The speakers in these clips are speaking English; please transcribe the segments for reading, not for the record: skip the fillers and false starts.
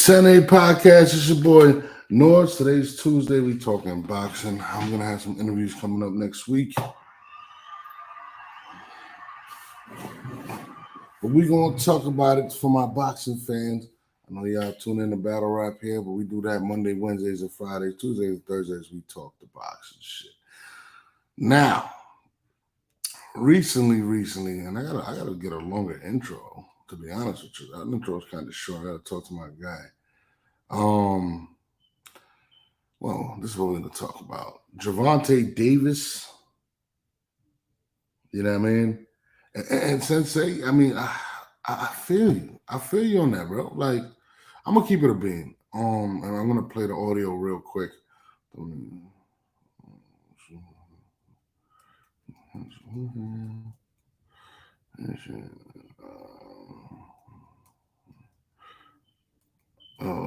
10A Podcast, it's your boy North. Today's Tuesday. We talking boxing. I'm gonna have some interviews coming up next week. But we're gonna talk about it for my boxing fans. I know y'all tune in to Battle Rap here, but we do that Monday, Wednesdays, and Fridays. Tuesdays and Thursdays, we talk the boxing shit. Now, recently, and I gotta get a longer intro, to be honest with you. That intro is kind of short. I gotta talk to my guy. Well, this is what we're going to talk about. Gervonta Davis, you know what I mean? And Sensei, I mean, I feel you. I feel you on that, bro. Like, I'm going to keep it a beam. And I'm going to play the audio real quick. Hold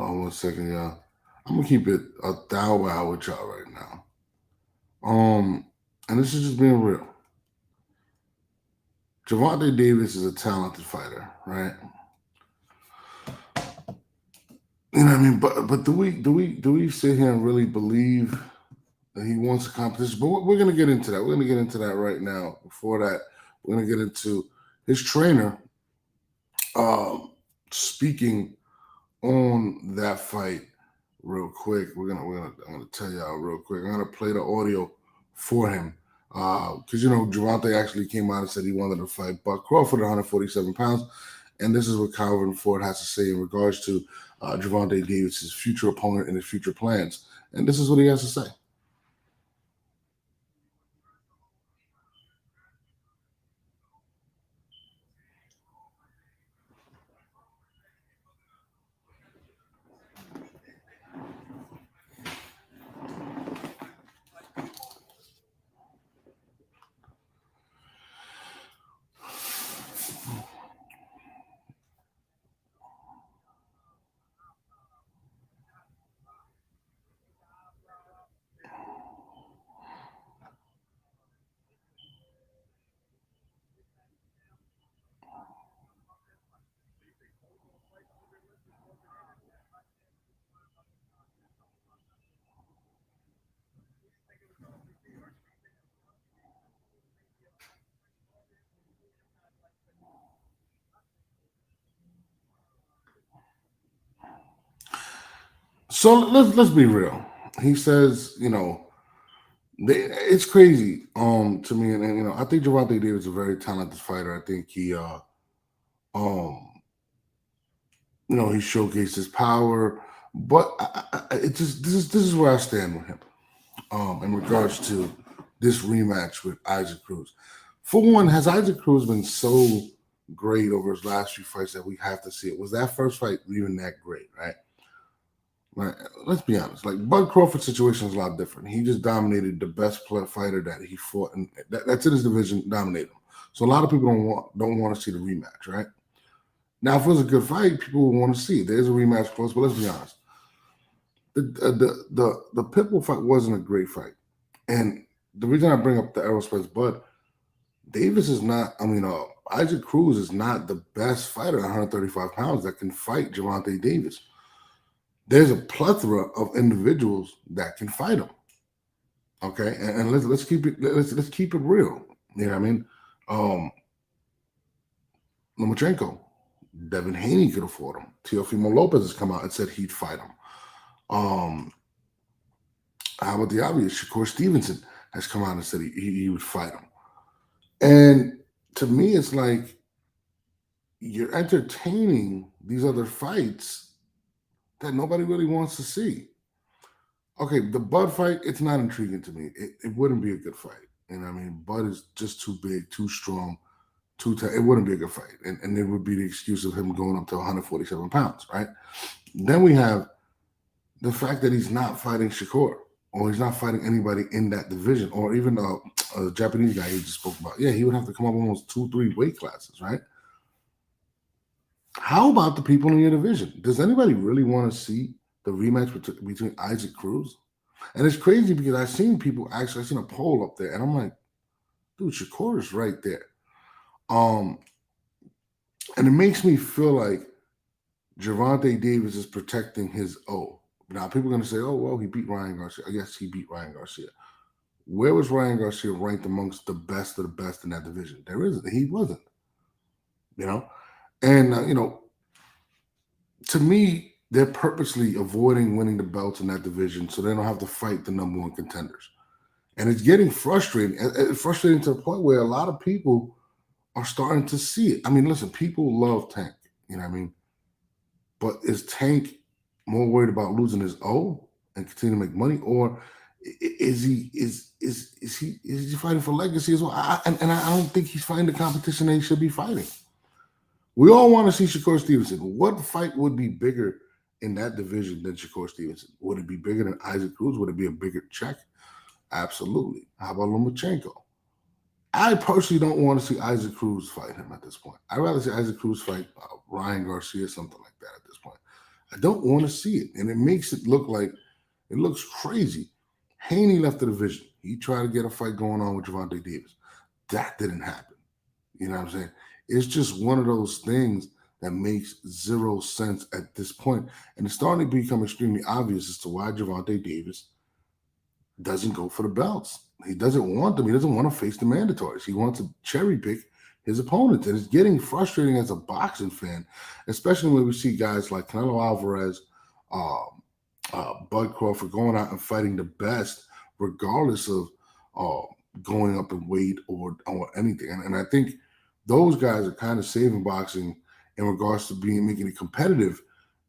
on 1 second, y'all. I'm gonna keep it a thou with y'all right now. And this is just being real. Gervonta Davis is a talented fighter, right? You know what I mean? But do we sit here and really believe that he wants a competition? But we're gonna get into that. We're gonna get into that right now. Before that, we're gonna get into his trainer speaking on that fight real quick. I'm gonna tell y'all real quick. I'm gonna play the audio for him because Gervonta actually came out and said he wanted to fight Buck Crawford at 147 pounds, and this is what Calvin Ford has to say in regards to Gervonta Davis's future opponent and his future plans, and this is what he has to say. So let's be real. He says, it's crazy to me, and I think Gervonta Davis is a very talented fighter. I think he he showcased his power, but this is where I stand with him in regards to this rematch with Isaac Cruz. For one, has Isaac Cruz been so great over his last few fights that we have to see it? Was that first fight even that great, right? Right. Let's be honest. Like Bud Crawford's situation is a lot different. He just dominated the best fighter that he fought, and that's in his division. Dominated him. So a lot of people don't want to see the rematch, right? Now, if it was a good fight, people would want to see it. There's a rematch close, but let's be honest. The Pitbull fight wasn't a great fight, and the reason I bring up the aerospace, Bud Davis is not. Isaac Cruz is not the best fighter at 135 pounds that can fight Gervonta Davis. There's a plethora of individuals that can fight him. Okay, and let's keep it real. You know what I mean? Lomachenko, Devin Haney could have fought him. Teofimo Lopez has come out and said he'd fight him. How about the obvious? Shakur Stevenson has come out and said he would fight him. And to me, it's like you're entertaining these other fights that nobody really wants to see. Okay, the Bud fight, it's not intriguing to me. It wouldn't be a good fight. And I mean, Bud is just too big, too strong, it wouldn't be a good fight. And it would be the excuse of him going up to 147 pounds, right? Then we have the fact that he's not fighting Shakur, or he's not fighting anybody in that division, or even a Japanese guy he just spoke about. Yeah, he would have to come up almost 2-3 weight classes, right? How about the people in your division? Does anybody really want to see the rematch between Isaac Cruz? And it's crazy because I've seen a poll up there, and I'm like, dude, Shakur is right there. And it makes me feel like Gervonta Davis is protecting his O. Now, people are going to say, oh, well, he beat Ryan Garcia. I guess he beat Ryan Garcia. Where was Ryan Garcia ranked amongst the best of the best in that division? There isn't. He wasn't, you know? And, to me, they're purposely avoiding winning the belts in that division so they don't have to fight the number one contenders. And it's getting frustrating. It's frustrating to the point where a lot of people are starting to see it. I mean, listen, people love Tank, you know what I mean? But is Tank more worried about losing his O and continue to make money, or is he fighting for legacy as well? And I don't think he's fighting the competition that he should be fighting. We all want to see Shakur Stevenson. What fight would be bigger in that division than Shakur Stevenson? Would it be bigger than Isaac Cruz? Would it be a bigger check? Absolutely. How about Lomachenko? I personally don't want to see Isaac Cruz fight him at this point. I'd rather see Isaac Cruz fight Ryan Garcia, something like that at this point. I don't want to see it. And it makes it look like it looks crazy. Haney left the division. He tried to get a fight going on with Gervonta Davis. That didn't happen. You know what I'm saying? It's just one of those things that makes zero sense at this point. And it's starting to become extremely obvious as to why Gervonta Davis doesn't go for the belts. He doesn't want them. He doesn't want to face the mandatories. He wants to cherry pick his opponents. And it's getting frustrating as a boxing fan, especially when we see guys like Canelo Alvarez, Bud Crawford going out and fighting the best, regardless of going up in weight or anything. And I think those guys are kind of saving boxing in regards to making it competitive.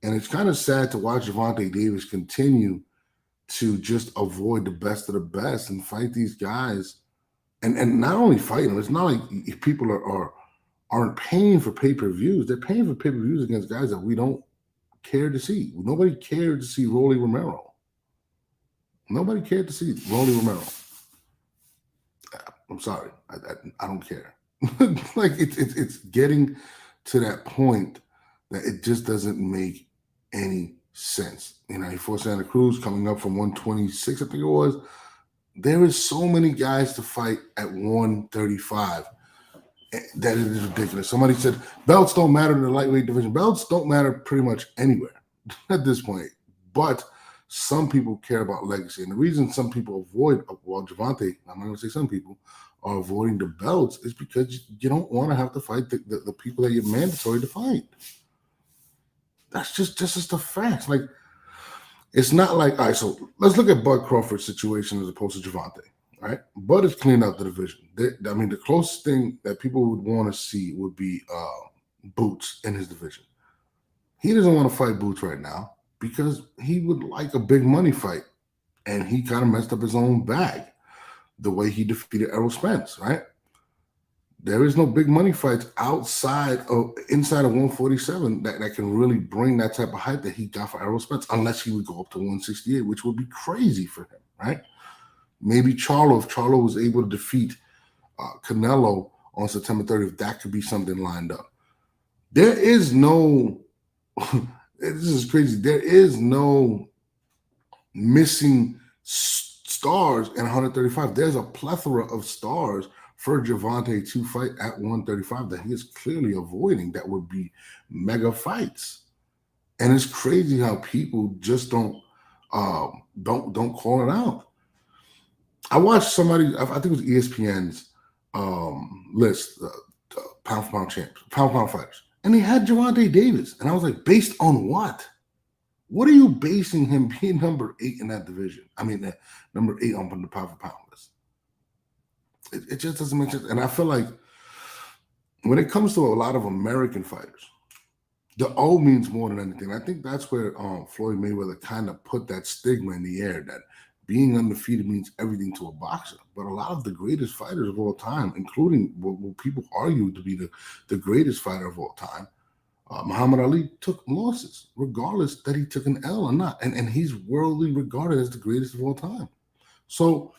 And it's kind of sad to watch Gervonta Davis continue to just avoid the best of the best and fight these guys, and not only fight them. It's not like if people aren't paying for pay-per-views. They're paying for pay-per-views against guys that we don't care to see. Nobody cared to see Rolly Romero. Nobody cared to see Rolly Romero. I'm sorry, I don't care. Like it's getting to that point that it just doesn't make any sense. You know, he fought Santa Cruz coming up from 126, I think it was. There is so many guys to fight at 135 that it is ridiculous. Somebody said belts don't matter in the lightweight division. Belts don't matter pretty much anywhere at this point. But some people care about legacy. And the reason some people avoid, well, Gervonta, I'm not going to say some people, are avoiding the belts is because you don't want to have to fight the people that you're mandatory to fight. That's just a fact. Like, it's not like, all right, so let's look at Bud Crawford's situation as opposed to Gervonta, right? Bud has cleaned out the division. The closest thing that people would want to see would be Boots in his division. He doesn't want to fight Boots right now because he would like a big money fight, and he kind of messed up his own bag the way he defeated Errol Spence, right? There is no big money fights inside of 147 that can really bring that type of hype that he got for Errol Spence, unless he would go up to 168, which would be crazy for him, right? Maybe Charlo, if Charlo was able to defeat Canelo on September 30th, that could be something lined up. There is no, this is crazy, there is no missing stars in 135. There's a plethora of stars for Gervonta to fight at 135 that he is clearly avoiding that would be mega fights. And it's crazy how people just don't call it out. I watched somebody, I think it was ESPN's list, pound for pound champs, pound for pound fighters, and they had Gervonta Davis. And I was like, based on what? What are you basing him being number 8 in that division? I mean, number 8 on the pound for pound list. It just doesn't make sense. And I feel like when it comes to a lot of American fighters, the O means more than anything. I think that's where Floyd Mayweather kind of put that stigma in the air that being undefeated means everything to a boxer. But a lot of the greatest fighters of all time, including what people argue to be the greatest fighter of all time, Muhammad Ali, took losses, regardless that he took an L or not. And he's worldly regarded as the greatest of all time. So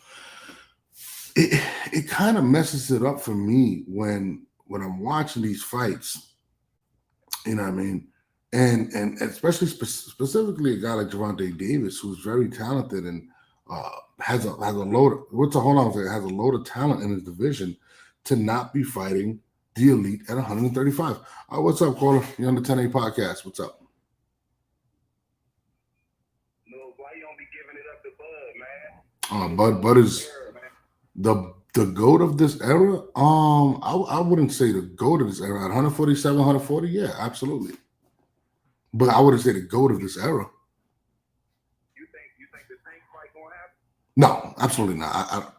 it kind of messes it up for me when I'm watching these fights, you know what I mean? And especially specifically a guy like Gervonta Davis, who's very talented and has a load of talent in his division, to not be fighting the elite at 135. What's up, caller? You're on the 10A podcast. What's up? Bud is the goat of this era. I wouldn't say the goat of this era. At 147, 140, yeah, absolutely. But I wouldn't say the goat of this era. No, absolutely not.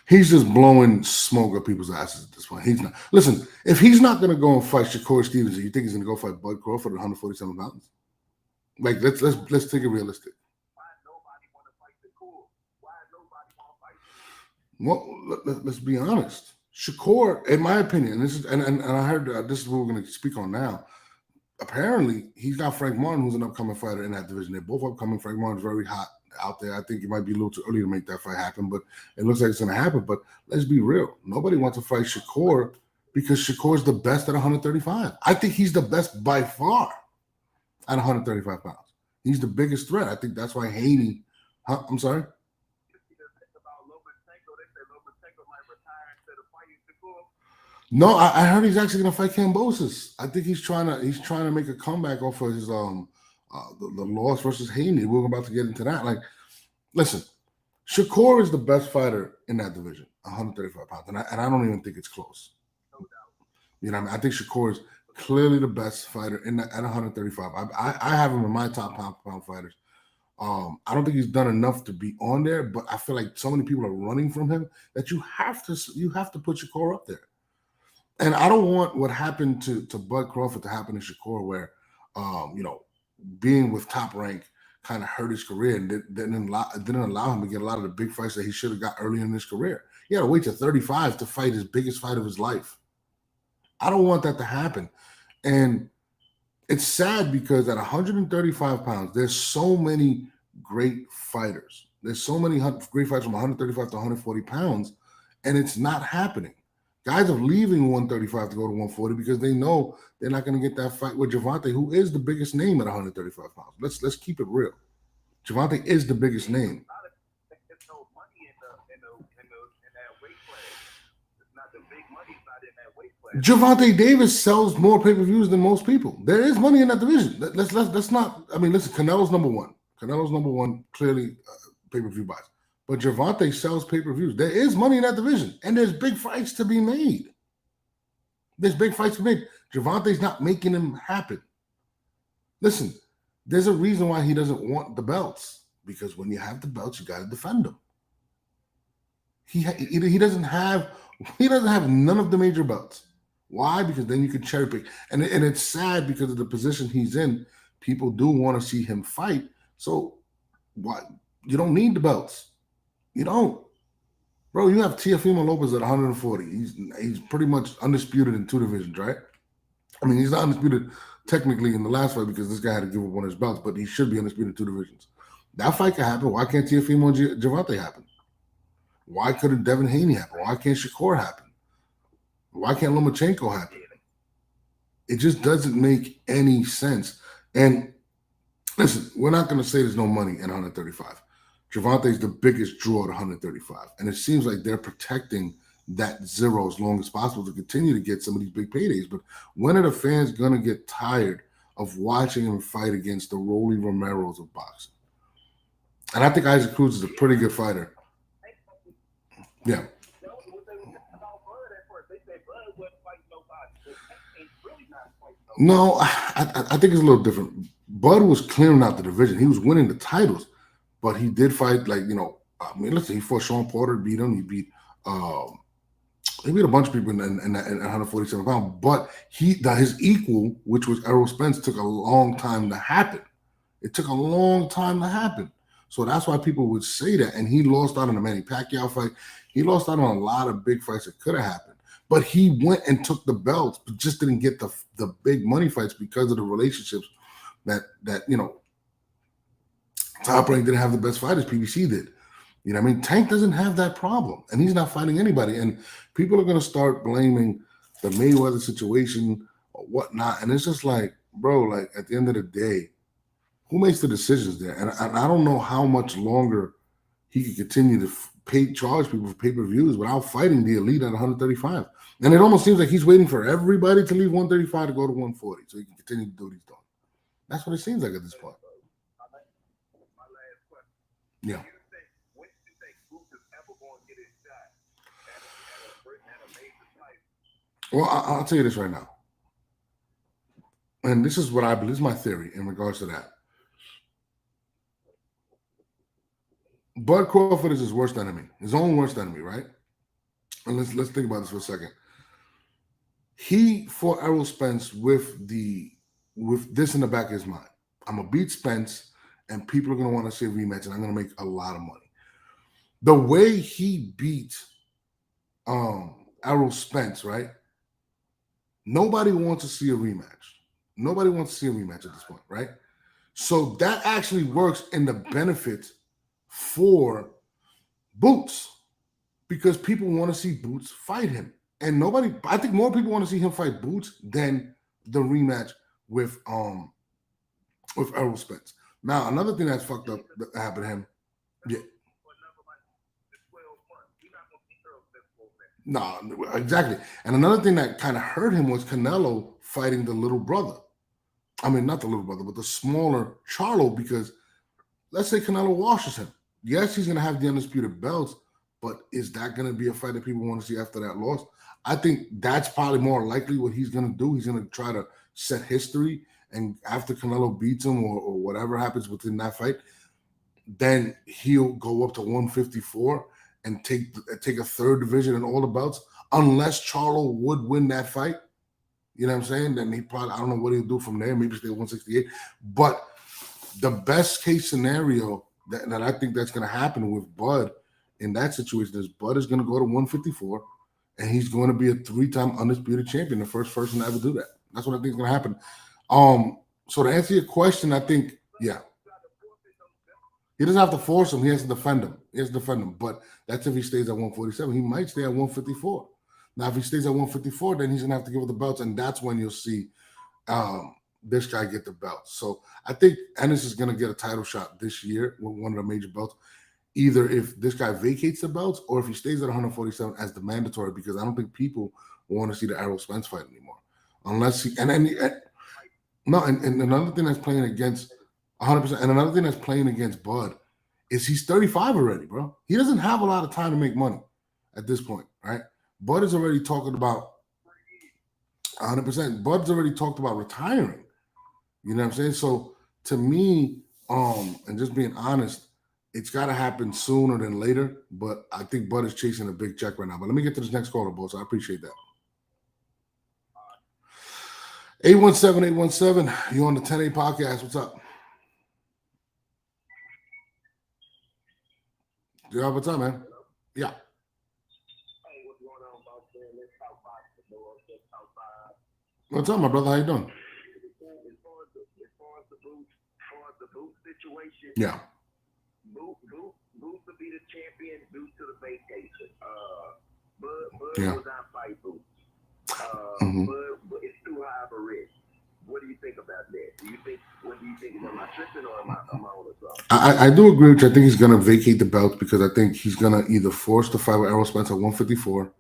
He's just blowing smoke up people's asses at this point. He's not. Listen, if he's not going to go and fight Shakur Stevenson, you think he's going to go fight Bud Crawford at 147 pounds? Like, let's take it realistic. Well, let's be honest. Shakur, in my opinion, this is and I heard this is what we're going to speak on now. Apparently, he's got Frank Martin, who's an upcoming fighter in that division. They're both upcoming. Frank Martin's very hot out there. I think it might be a little too early to make that fight happen, but it looks like it's going to happen. But let's be real. Nobody wants to fight Shakur because Shakur's the best at 135. I think he's the best by far at 135 pounds. He's the biggest threat. I think that's why Haney. I'm sorry. No, I heard he's actually going to fight Kambosos. I think he's trying to make a comeback off of his the loss versus Haney. We're about to get into that. Like, listen, Shakur is the best fighter in that division, 135 pounds, and I don't even think it's close. You know what I mean? I think Shakur is clearly the best fighter in at 135. I have him in my top pound fighters. I don't think he's done enough to be on there, but I feel like so many people are running from him that you have to put Shakur up there. And I don't want what happened to Bud Crawford to happen to Shakur, where being with Top Rank kind of hurt his career and didn't allow him to get a lot of the big fights that he should have got early in his career. He had to wait to 35 to fight his biggest fight of his life. I don't want that to happen. And it's sad because at 135 pounds, there's so many great fighters. There's so many great fighters from 135 to 140 pounds, and it's not happening. Guys are leaving 135 to go to 140 because they know they're not going to get that fight with Gervonta, who is the biggest name at 135 pounds. Let's keep it real. Gervonta is the biggest name. Gervonta Davis sells more pay-per-views than most people. There is money in that division. Let's not. I mean, listen. Canelo's number one. Canelo's number one. Clearly, pay-per-view buys. But Gervonta sells pay-per-views. There is money in that division, and there's big fights to be made. There's big fights to be made. Gervonta's not making them happen. Listen, there's a reason why he doesn't want the belts, because when you have the belts, you got to defend them. He doesn't have none of the major belts. Why? Because then you can cherry pick, and it's sad because of the position he's in. People do want to see him fight, so why? You don't need the belts. You don't, bro. You have Teofimo Lopez at 140. He's pretty much undisputed in two divisions, right? I mean, he's not undisputed technically in the last fight because this guy had to give up one of his belts, but he should be undisputed in two divisions. That fight can happen. Why can't Teofimo and Gervonta happen? Why couldn't Devin Haney happen? Why can't Shakur happen? Why can't Lomachenko happen? It just doesn't make any sense. And listen, we're not going to say there's no money at 135. Gervonta is the biggest draw at 135. And it seems like they're protecting that zero as long as possible to continue to get some of these big paydays. But when are the fans going to get tired of watching him fight against the Rolly Romeros of boxing? And I think Isaac Cruz is a pretty good fighter. Yeah. No, I think it's a little different. Bud was clearing out the division. He was winning the titles, but he did fight listen, he fought Sean Porter, beat him. He beat a bunch of people in 147 pounds. But his equal, which was Errol Spence, took a long time to happen. It took a long time to happen. So that's why people would say that. And he lost out on the Manny Pacquiao fight. He lost out on a lot of big fights that could have happened. But he went and took the belts, but just didn't get the big money fights because of the relationships that Top Rank didn't have the best fighters. PBC did. You know what I mean? Tank doesn't have that problem, and he's not fighting anybody. And people are going to start blaming the Mayweather situation or whatnot. And it's just like, bro, like at the end of the day, who makes the decisions there? And I don't know how much longer he could continue to charge people for pay-per-views without fighting the elite at 135. And it almost seems like he's waiting for everybody to leave 135 to go to 140 so he can continue to do what he's doing. That's what it seems like at this point. Yeah. Well, I'll tell you this right now, and this is what I believe. This is my theory in regards to that. Bud Crawford is his worst enemy, his own worst enemy, right? And let's think about this for a second. He fought Errol Spence with this in the back of his mind. I'm gonna beat Spence, and people are gonna want to see a rematch, and I'm gonna make a lot of money. The way he beat Errol Spence, right? Nobody wants to see a rematch. Nobody wants to see a rematch at this point, right? So that actually works in the benefit for Boots because people want to see Boots fight him. And I think more people want to see him fight Boots than the rematch with Errol Spence. Now, another thing that's fucked up that happened to him, yeah. No, exactly. And another thing that kind of hurt him was Canelo fighting the little brother. I mean, not the little brother, but the smaller Charlo, because let's say Canelo washes him. Yes, he's going to have the undisputed belts, but is that going to be a fight that people want to see after that loss? I think that's probably more likely what he's going to do. He's going to try to set history, and after Canelo beats him or whatever happens within that fight, then he'll go up to 154 and take a third division and all the belts, unless Charlo would win that fight. You know what I'm saying? Then he probably, I don't know what he'll do from there, maybe stay 168. But the best case scenario that I think that's going to happen with Bud in that situation is Bud is going to go to 154, and he's going to be a 3-time undisputed champion, the first person to ever do that. That's what I think is going to happen. So to answer your question, I think, yeah. He doesn't have to force him. He has to defend him. But that's if he stays at 147. He might stay at 154. Now, if he stays at 154, then he's going to have to give up the belts, and that's when you'll see this guy get the belts. So I think Ennis is going to get a title shot this year with one of the major belts, either if this guy vacates the belts or if he stays at 147 as the mandatory, because I don't think people want to see the Errol Spence fight anymore. Unless he – and another thing that's playing against – 100%. And another thing that's playing against Bud is he's 35 already, bro. He doesn't have a lot of time to make money at this point, right? Bud is already talking about 100%. Bud's already talked about retiring. You know what I'm saying? So to me, and just being honest, it's got to happen sooner than later. But I think Bud is chasing a big check right now. But let me get to this next caller, boss. I appreciate that. 817, you on the 10A podcast. What's up? Yeah, what's up, man? Yeah. Hey, what's going on, boss man? Let's talk boxing, boys. Let's talk boxing. What's up, my brother? How you doing? As far as the boot situation, yeah. Boot will be the champion due to the vacation. Bud Yeah. will not fight Boot. Mhm. But it's too high of a risk. What do you think about that? What do you think? Am I tripping or am I on or something? I do agree with you. I think he's going to vacate the belt because I think he's going to either force the fight with Errol Spence at 154,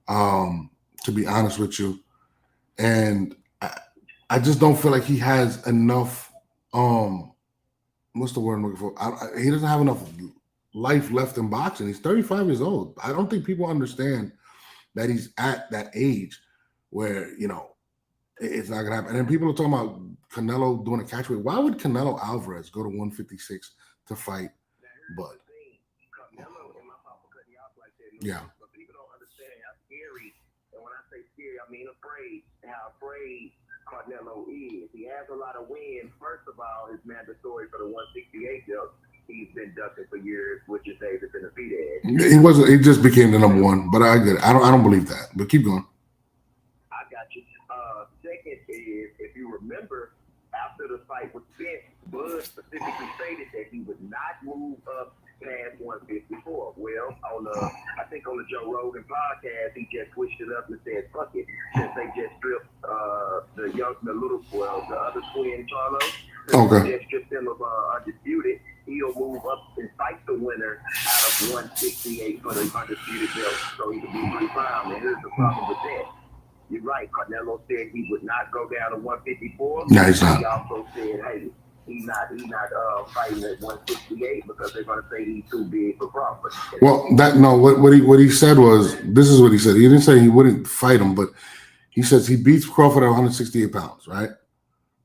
to be honest with you. And I just don't feel like he has enough, what's the word I'm looking for? He doesn't have enough life left in boxing. He's 35 years old. I don't think people understand that he's at that age where, it's not going to happen. And then people are talking about Canelo doing a catchweight. Why would Canelo Alvarez go to 156 to fight Bud? Canelo, and my papa cut you off like that. Yeah. But people don't understand how scary, and when I say scary, I mean afraid, how afraid Canelo is. He has a lot of wins. First of all, his mandatory for the 168 belt, he's been ducking for years, which is David Benavidez. He just became the number one, but I get it. I don't believe that. But keep going. I got you. Second is, if you remember, after the fight with Spence, Bud specifically stated that he would not move up past 154. Well, I think on the Joe Rogan podcast, he just switched it up and said, "Fuck it," since they just stripped the other twin Charlo. Okay. They just stripped him of undisputed. He'll move up and fight the winner out of 168 for the undisputed belt, so he can be pre-prime. And here's the problem with that. You're right. Canelo said he would not go down to 154. No, he's not. He also said, hey, he's not fighting at 168 because they're going to say he's too big for Crawford. Well, what he said was, this is what he said. He didn't say he wouldn't fight him, but He says he beats Crawford at 168 pounds, right?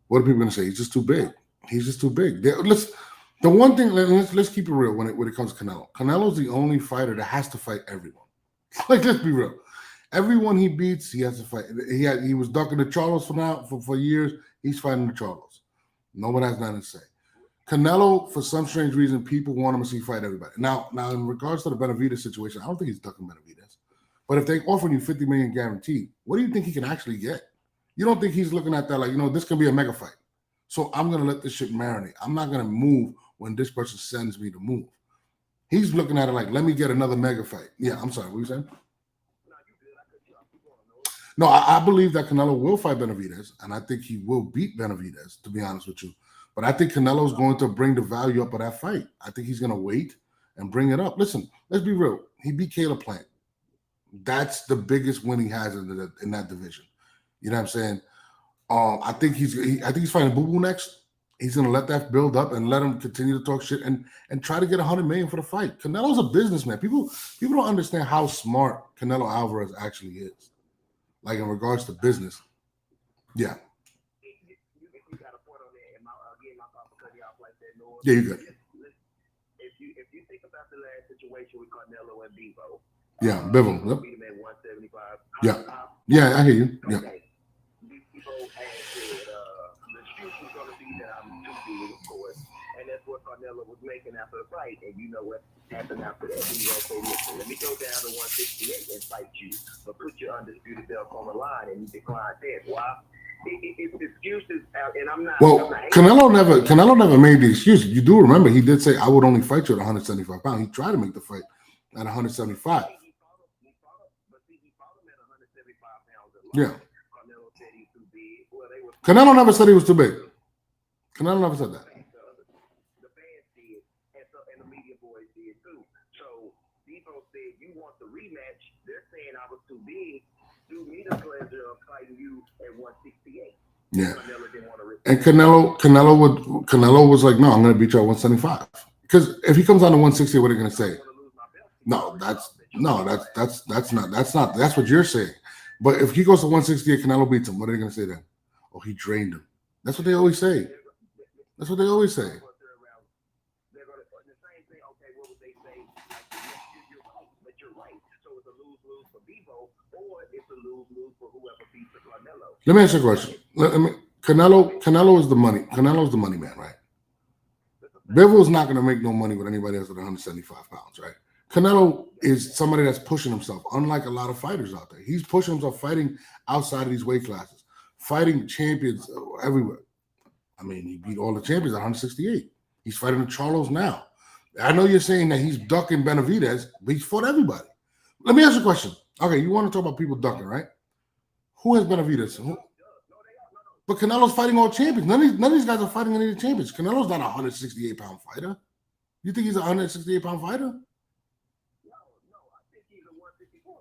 What are people going to say? He's just too big. He's just too big. The one thing, let's keep it real when it comes to Canelo. Canelo's the only fighter that has to fight everyone. Like, let's be real. Everyone he beats, he has to fight. He was ducking the Charlos for years. He's fighting the Charlos. No one has nothing to say. Canelo, for some strange reason, people want him to see fight everybody. Now, in regards to the Benavidez situation, I don't think he's ducking Benavidez. But if they offer you $50 million guaranteed, what do you think he can actually get? You don't think he's looking at that like, this can be a mega fight. So I'm going to let this shit marinate. I'm not going to move when this person sends me to move. He's looking at it like, let me get another mega fight. Yeah, I'm sorry. What are you saying? No, I believe that Canelo will fight Benavidez, and I think he will beat Benavidez, to be honest with you. But I think Canelo's going to bring the value up of that fight. I think he's going to wait and bring it up. Listen, let's be real. He beat Caleb Plant. That's the biggest win he has in that division. You know what I'm saying? I think he's fighting Boo Boo next. He's gonna let that build up and let him continue to talk shit and try to get $100 million for the fight. Canelo's a businessman. People don't understand how smart Canelo Alvarez actually is. Like in regards to business. Yeah. You got a point on that, and my papa cut you off like that. Yeah, you good. If you think about the last situation with Canelo and Bivol. Yeah, Bivol. Yep. Beat him at 175. Yeah, I hear you. Yeah. Okay. Bivol had said the excuse was going to be that I'm too big, of course, and that's what Canelo was making after the fight. And you know what happened after that? He was going to say, listen, let me go down to 168 and fight you, but put your undisputed belt on the line, and he declined that. Why? It's excuses, and I'm not. Well, Canelo never made the excuse. You do remember he did say, I would only fight you at 175 pounds. He tried to make the fight at 175. But see, he fought him at 175 pounds. Yeah. Canelo said he's too big. Well, Canelo never said he was too big. Canelo never said that. The fans did, and the media boys did too. So Bivol said, you want the rematch. They're saying I was too big. Do me the pleasure of fighting you at 168. Yeah. Canelo didn't want to and Canelo was like, no, I'm going to beat you at 175. Because if he comes down to 160, what are they going to say? No, that's what you're saying. But if he goes to 168, Canelo beats him, what are they going to say then? Oh, he drained him. That's what they always say. That's what they always say. They're going to the same thing. Okay, what would they say? You're right, but you're right. So it's a lose-lose for Bivol, or it's a lose-lose for whoever beats Canelo. Let me ask you a question. Canelo is the money. Canelo's the money man, right? Bivol's not going to make no money with anybody else at 175 pounds, right? Canelo is somebody that's pushing himself, unlike a lot of fighters out there. He's pushing himself, fighting outside of these weight classes, fighting champions everywhere. I mean, he beat all the champions at 168. He's fighting the Charlos now. I know you're saying that he's ducking Benavidez, but he's fought everybody. Let me ask you a question. Okay, you want to talk about people ducking, right? Who has Benavidez? But Canelo's fighting all champions. None of these guys are fighting any of the champions. Canelo's not a 168-pound fighter. You think he's a 168-pound fighter? No, I think he's a 154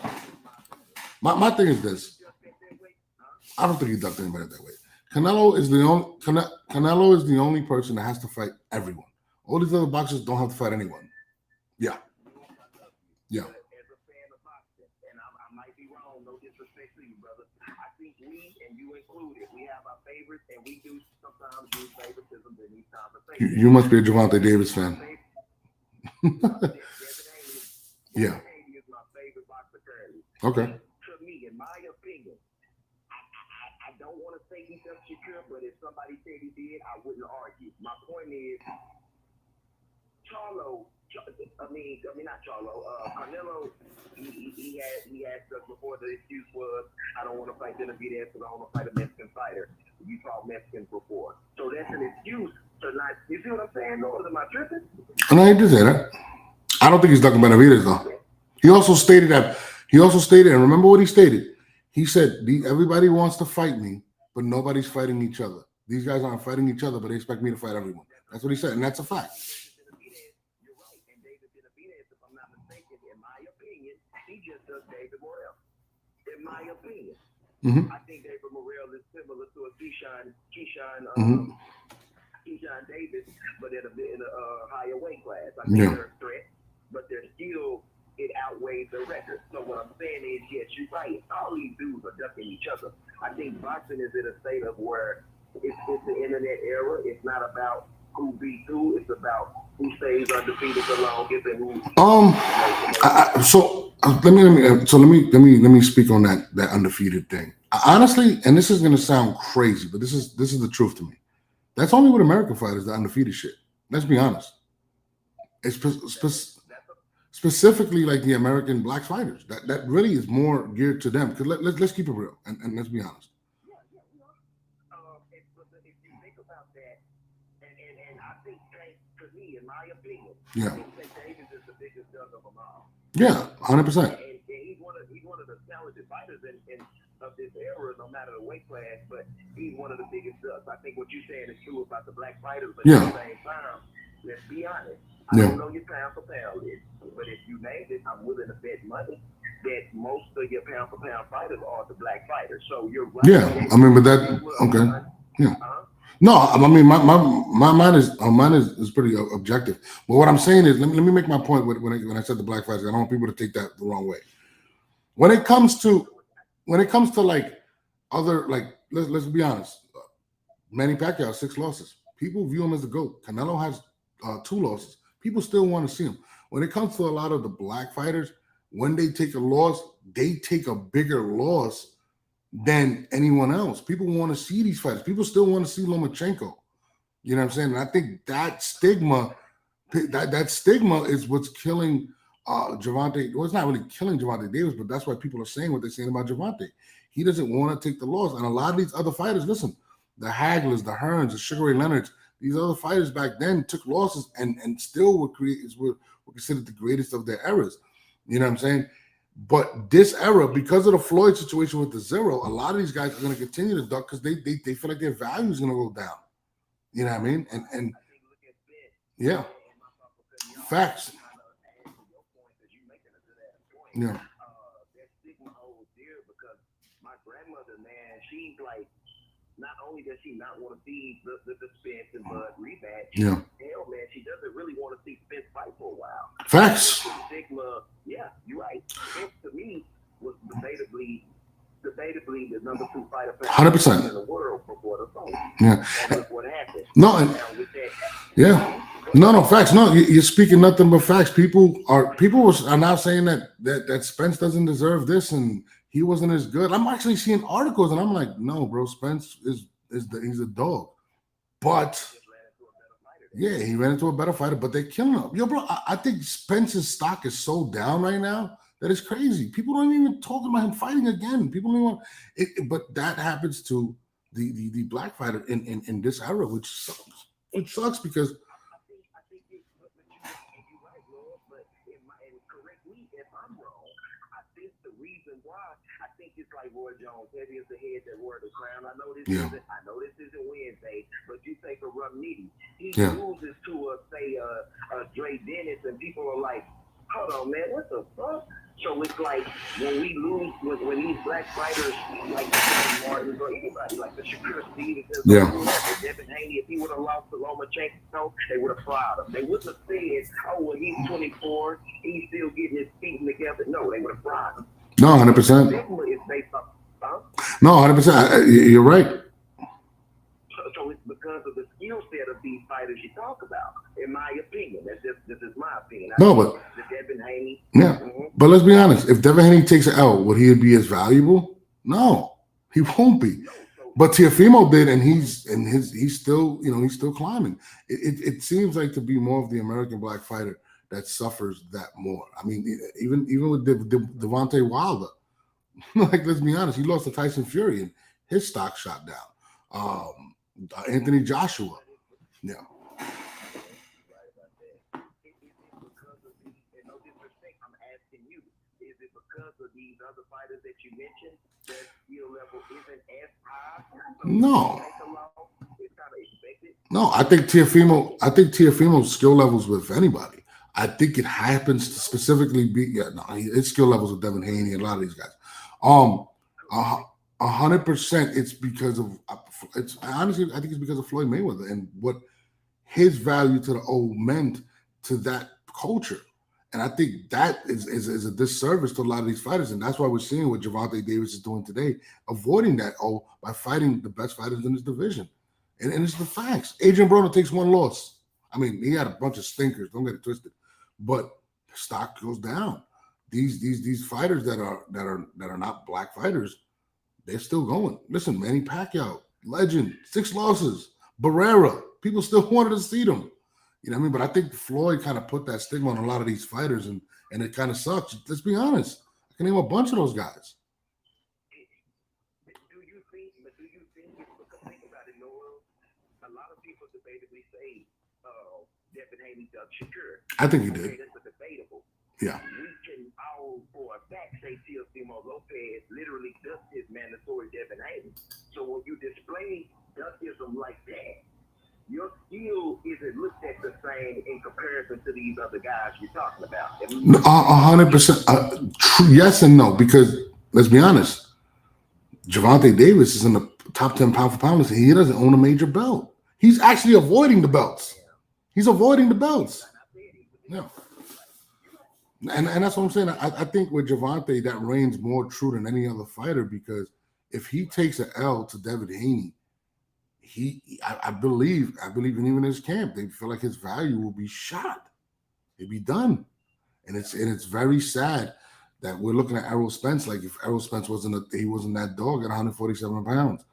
fighter. My thing is this. I don't think he ducked anybody that way. Canelo is the only person that has to fight everyone. All these other boxers don't have to fight anyone. Yeah. Yeah. As a fan of boxing, and I might be wrong, no disrespect to you, brother. I think we, and you included, we have our favorites, and we do sometimes use favoritism in these conversations. You must be a Gervonta Davis fan. Yeah. He is my favorite boxer currently. Okay. To me, in my opinion, I don't want to say he's up Shakur, but if somebody said he did, I wouldn't argue. My point is, Canelo, he asked us before, the excuse was, I don't want to fight Benavidez because I want to fight a Mexican fighter. You fought Mexicans before. So that's an excuse to not, you see what I'm saying? No, am I tripping? No, he did say that. I don't think he's ducking Benavidez, though. He also stated, and remember what he stated? He said, everybody wants to fight me, but nobody's fighting each other. These guys aren't fighting each other, but they expect me to fight everyone. That's what he said, and that's a fact. You're right. And David Benavidez, if I'm not mistaken, in my opinion, he just does David Morrell. In my opinion. Mm-hmm. I think David Morrell is similar to a Keyshawn Davis, but in a higher weight class. I think they're a threat, but they're still it outweighs the record. So what I'm saying is, yes, you're right. All these dudes are ducking each other. I think boxing is in a state of where it's the internet era. It's not about who beats who. It's about who stays undefeated the longest and who. Let me speak on that undefeated thing. Honestly, and this is gonna sound crazy, but this is the truth to me. That's only with American fighters, the undefeated shit. Let's be honest. It's specifically like the American black fighters. That really is more geared to them. Because let's keep it real and let's be honest. If you think about that, and I think, to me, in my opinion, Yeah. I think Davis is the biggest dog of them all. Yeah, 100%. And he's one of the talented fighters in of this era, no matter the weight class. But he's one of the biggest ducks. I think what you're saying is true about the black fighters, but at the same time, let's be honest. I don't know your pound for pound list, but if you named it, I'm willing to bet money that most of your pound for pound fighters are the black fighters. So you're right. Yeah, I mean, but that okay. Yeah. No, I mean my mind is pretty objective. But what I'm saying is, let me make my point when I said the black fighters. I don't want people to take that the wrong way. When it comes to like other, like let's be honest, Manny Pacquiao 6 losses. People view him as the GOAT. Canelo has 2 losses. People still want to see him. When it comes to a lot of the black fighters, when they take a loss, they take a bigger loss than anyone else. People want to see these fighters. People still want to see Lomachenko. You know what I'm saying? And I think that stigma is what's killing Gervonta. Well, it's not really killing Gervonta Davis, but that's why people are saying what they're saying about Gervonta. He doesn't want to take the loss. And a lot of these other fighters, listen, the Haglers, the Hearns, the Sugar Ray Leonards, these other fighters back then took losses and still were considered the greatest of their eras. You know what I'm saying? But this era, because of the Floyd situation with the zero, a lot of these guys are going to continue to duck because they feel like their value is going to go down. You know what I mean? And yeah, facts. Yeah. That stigma holds dear because my grandmother, man, she's like, not only does she not want to see the Spence and Bud rematch, yeah. Hell, man, she doesn't really want to see Spence fight for a while. Facts. The stigma, yeah, you're right. Spence, to me, was debatably the number 2 fighter 100% in the world before the fight. Yeah. And look what happened. No, yeah. No, facts. No, you're speaking nothing but facts. People are now saying that Spence doesn't deserve this and he wasn't as good. I'm actually seeing articles and I'm like, no, bro, Spence he's a dog. But yeah, he ran into a better fighter, but they're killing him. Yo, bro, I think Spence's stock is so down right now that it's crazy. People don't even talk about him fighting again. People don't want it, but that happens to the black fighter in this era, which sucks. It sucks because I think you're right, Lord, but correct me if I'm wrong. I think the reason why, I think it's like Roy Jones, heavy as the head that wore the crown. I know this isn't Wednesday, but you take a Rum Nitty. He loses to say Dre Dennis, and people are like, hold on, man, what the fuck? So it's like when we lose, when these black fighters like Martin or anybody like the Shakur Stevens, Devin Haney, if he would have lost to Lomachenko, they would have fired him. They wouldn't have said, oh, well, he's 24, he's still getting his feet together. No, they would have fired him. No, 100%. No, 100%. You're right. So it's because of the skill set of these fighters you talk about, in my opinion. This is my opinion. But the Devin Haney. Yeah, but let's be honest. If Devin Haney takes an L, would he be as valuable? No, he won't be. But Teofimo did, and he's still climbing. It seems like to be more of the American black fighter that suffers that more. I mean, even with Devontae Wilder, like let's be honest, he lost to Tyson Fury and his stock shot down. Anthony Joshua, yeah. No, I think Teofimo's skill levels with anybody. I think it happens to specifically be his skill levels with Devin Haney and a lot of these guys. 100%. It's because of honestly, I think it's because of Floyd Mayweather and what his value to the old meant to that culture. And I think that is a disservice to a lot of these fighters. And that's why we're seeing what Gervonta Davis is doing today, avoiding that by fighting the best fighters in his division. And it's the facts. Adrian Broner takes one loss. I mean, he had a bunch of stinkers, don't get it twisted. But stock goes down. These fighters that are not black fighters, they're still going. Listen, Manny Pacquiao, legend, 6 losses. Barrera, people still wanted to see them. You know what I mean? But I think Floyd kind of put that stigma on a lot of these fighters, and it kind of sucks. Let's be honest. I can name a bunch of those guys. Do you think, because think about it, Noah, a lot of people debatably say Devin Haney ducked Shakur. I think he did. Okay, that's debatable. Yeah. We can all for a fact say Teofimo Lopez literally ducked his mandatory Devin Haney. So when you display duckism like that, your skill isn't looked at the same in comparison to these other guys you're talking about. 100%. Yes and no, because let's be honest, Gervonta Davis is in the top 10 pound for pound list. He doesn't own a major belt. He's actually avoiding the belts. He's avoiding the belts. Yeah. And that's what I'm saying. I think with Gervonta, that reigns more true than any other fighter, because if he takes an L to Devin Haney, I believe even in his camp, they feel like his value will be shot. It'd be done. And it's very sad that we're looking at Errol Spence like if Errol Spence wasn't that dog at 147 pounds.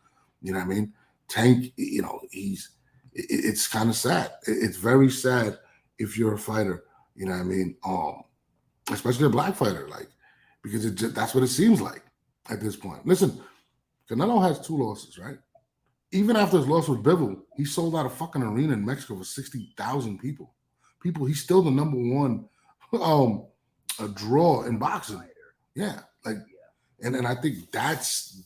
You know what I mean? Tank, you know, it's kind of sad. It's very sad if you're a fighter, you know what I mean? Especially a black fighter, like, because that's what it seems like at this point. Listen, Canelo has 2 losses, right? Even after his loss with Bivol, he sold out a fucking arena in Mexico for 60,000 people. He's still the number 1 a draw in boxing. Yeah, like, and I think that's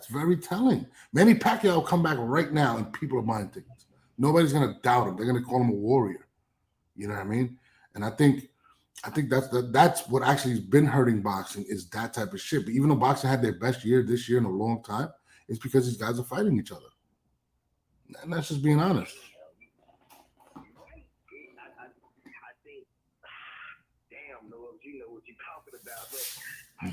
very telling. Manny Pacquiao will come back right now, and people are buying tickets. Nobody's gonna doubt him. They're gonna call him a warrior. You know what I mean? And I think that's what actually has been hurting boxing, is that type of shit. But even though boxing had their best year this year in a long time, it's because these guys are fighting each other. And that's just being honest. I think, damn, Noah, you know what you're talking about, but I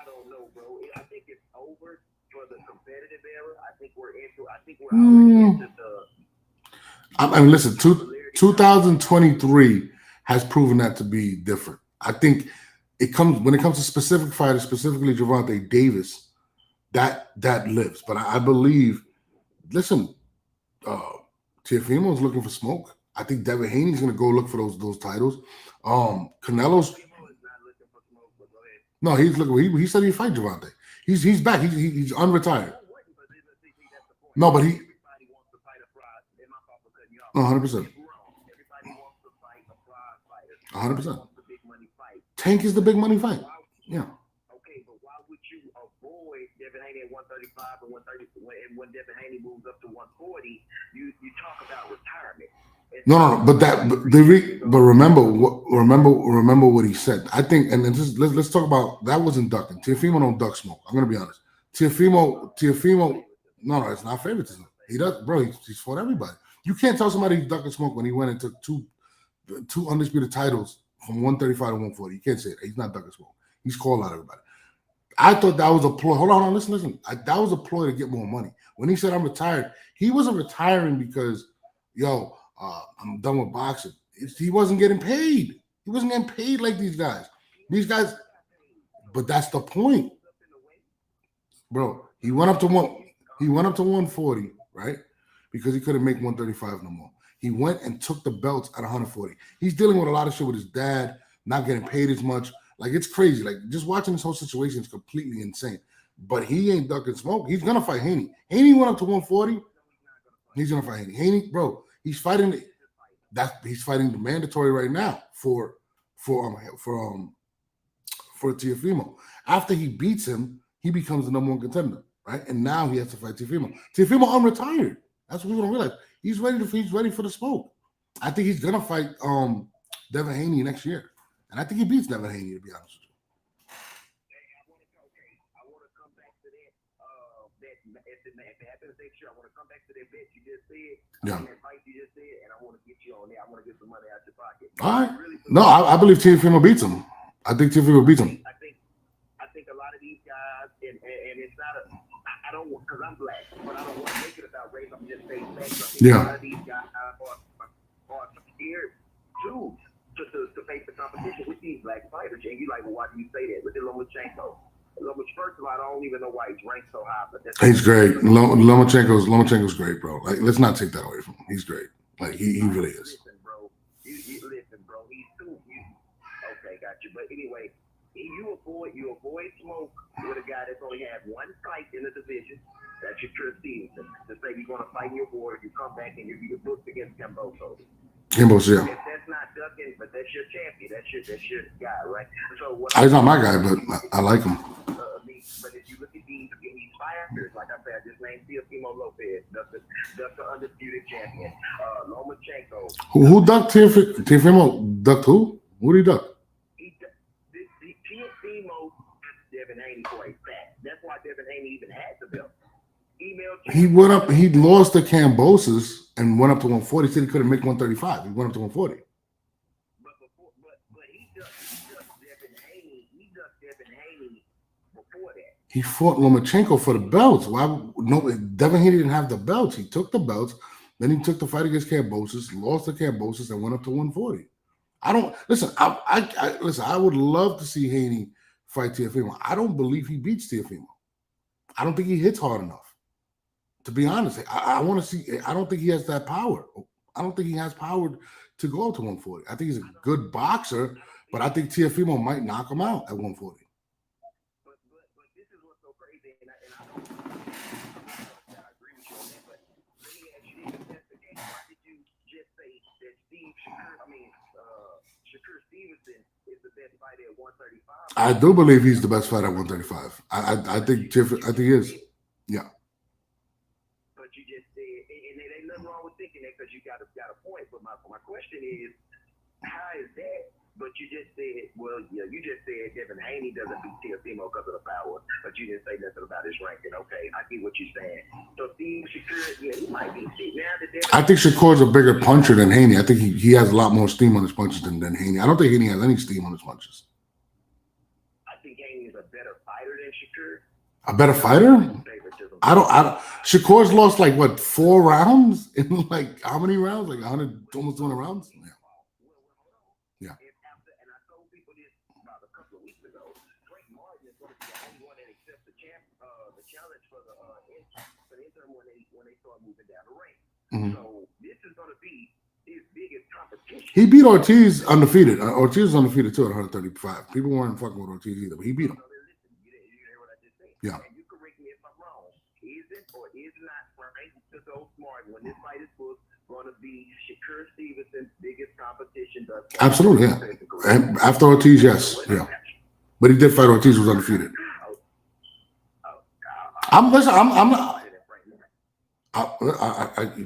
don't know, bro. I think it's over for the competitive era. I think we're already into the. I mean, listen, 2023 has proven that to be different. I think when it comes to specific fighters, specifically Gervonta Davis, that lives. But I believe, listen, Teofimo's looking for smoke. I think Devin Haney's going to go look for those titles. Canelo's no, he's looking. He said he'd fight Gervonta. He's back. He's unretired. No, but he. 100%. 100%. Tank is the big money fight. Yeah. Okay, but why would you avoid Devin Haney at 135 and 130? And when Devin Haney moves up to 140, you talk about retirement. No. But remember what he said. I think, and just let's talk about that. Wasn't ducking. Teofimo don't duck smoke. I'm gonna be honest. Teofimo. No, it's not favoritism. He does, bro. He's fought everybody. You can't tell somebody he's ducking smoke when he went and took two undisputed titles from 135 to 140. You can't say that. He's not ducking smoke. He's called out everybody. I thought that was a ploy. Hold on, listen. That was a ploy to get more money. When he said I'm retired, he wasn't retiring because, I'm done with boxing. He wasn't getting paid. He wasn't getting paid like these guys. But that's the point, bro. He went up to 140, right? Because he couldn't make 135 no more. He went and took the belts at 140. He's dealing with a lot of shit with his dad, not getting paid as much. Like, it's crazy. Like, just watching this whole situation is completely insane. But he ain't ducking smoke. He's gonna fight Haney. Haney went up to 140. He's gonna fight Haney. Haney, bro, he's fighting the mandatory right now for Teofimo. After he beats him, he becomes the number 1 contender, right? And now he has to fight Teofimo. Teofimo unretired. That's what we don't realize. He's ready for the smoke. I think he's gonna fight Devin Haney next year, and I think he beats Devin Haney, to be honest with you. I want to come back to that. If it happens next year, I want to come back to that bet you just said. Yeah. That fight you just said, and I want to get you on there. I want to get some money out your pocket. All right. No, I believe Teofimo beats him. I think Teofimo beats him. I think a lot of these guys, and it's not a. I don't want, because I'm black, but I don't want to make it about race. I'm just saying facts. I think a lot of these guys are scared too to face the competition with these black fighters. And you like, well, why do you say that? Look at Lomachenko. First of all, I don't even know why he's ranked so high. But he's great. Lomachenko's great, bro. Like, let's not take that away from him. He's great. Like, he really is. Listen, bro. Listen, bro. He's too. Okay, got you. But anyway, you avoid smoke with a guy that's only had one fight in the division. That's your Chris Stevenson. To say you're going to fight your boy, you come back and you're booked against Camboso. Yeah. That's not ducking, but that's your champion. That's your guy, right? So he's not my guy, but I like him. But if you look at these fighters, like I said, I just named Teofimo Lopez, that's the undisputed champion. Lomachenko. Who ducked Teofimo? Ducked who? Who did he duck? Teofimo Devin Haney for a fact. That's why Devin Haney even had the belt. He went up. He lost to Cambosis and went up to 140. He said he couldn't make 135. He went up to 140. But he ducked Devin Haney. He ducked Devin Haney before that. He fought Lomachenko for the belts. Devin Haney didn't have the belts. He took the belts. Then he took the fight against Cambosis, lost to Cambosis, and went up to 140. I don't listen. I would love to see Haney fight Teofimo. I don't believe he beats Teofimo. I don't think he hits hard enough. To be honest, I want to see. I don't think he has that power. I don't think he has power to go up to 140. I think he's a good boxer, but I think Teofimo might knock him out at 140. But this is what's so crazy, and I agree with you on that. But let me ask you this: if that's the case, why did you just say that Shakur Stevenson is the best fighter at 135? I do believe he's the best fighter at 135. I think he is. Yeah. You just said, and there ain't nothing wrong with thinking that because you got a point. But my question is, how is that? But you just said, you just said Devin Haney doesn't beat Teofimo because of the power, but you didn't say nothing about his ranking. Okay, I get what you're saying. So Steve Shakur, he might be now that I think Shakur's a bigger puncher than Haney. I think he has a lot more steam on his punches than Haney. I don't think Haney has any steam on his punches. I think Haney is a better fighter than Shakur. A better fighter? I don't. Shakur's lost like what 4 rounds in like how many rounds? Like 100, almost 200 rounds. Yeah. And I told people this about a couple of weeks ago. Frank Martin is going to be the only one that accepts the challenge for the interim when they start moving down the range. Mm-hmm. So this is going to be his biggest competition. He beat Ortiz undefeated. Ortiz was undefeated too at 135. People weren't fucking with Ortiz either, but he beat him. You hear what I just said? Yeah. And you correct me if I'm wrong. Isn't or is not Frank Martin when this fight is booked going to be Shakur Stevenson's biggest competition? Absolutely, yeah. And after Ortiz, yes, yeah. But he did fight Ortiz, who was undefeated. I'm not.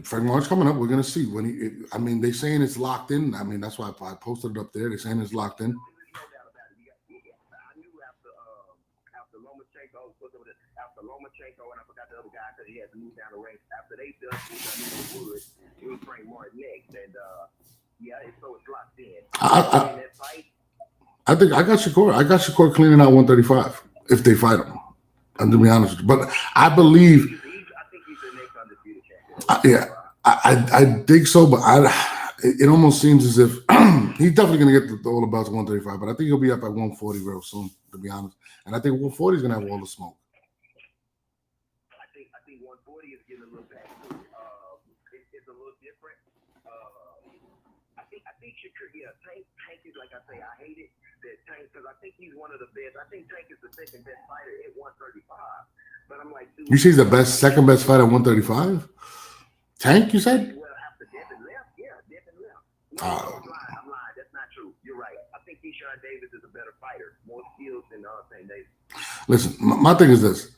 Frank Martin's coming up. We're gonna see when he. I mean, they're saying it's locked in. I mean, that's why I posted it up there. They're saying it's locked in. After Lomachenko, and I forgot the other guy because he had to move down the ranks. After they done the wood, it was Frank Martin next, and so it's locked in. I think I got Shakur cleaning out 135 if they fight him. And to be honest with you, but I believe. I think he's the next undisputed champion. I think so, but it almost seems as if he's definitely going to get all the belts at 135, but I think he'll be up at 140 real soon, to be honest. And I think 140 is going to have all the smoke. I think 140 is getting a little back to it's a little different. I think Shakur, Tank is like I say, I hate it that Tank because I think he's one of the best. I think Tank is the second best fighter at 135. But I'm like, dude, you see, he's the second best fighter at 135. Tank, you said? Well, after Devin left, Devin left. No, I'm lying. That's not true. You're right. I think Keyshawn Davis is a better fighter, more skills than Tank Davis. Listen, my thing is this: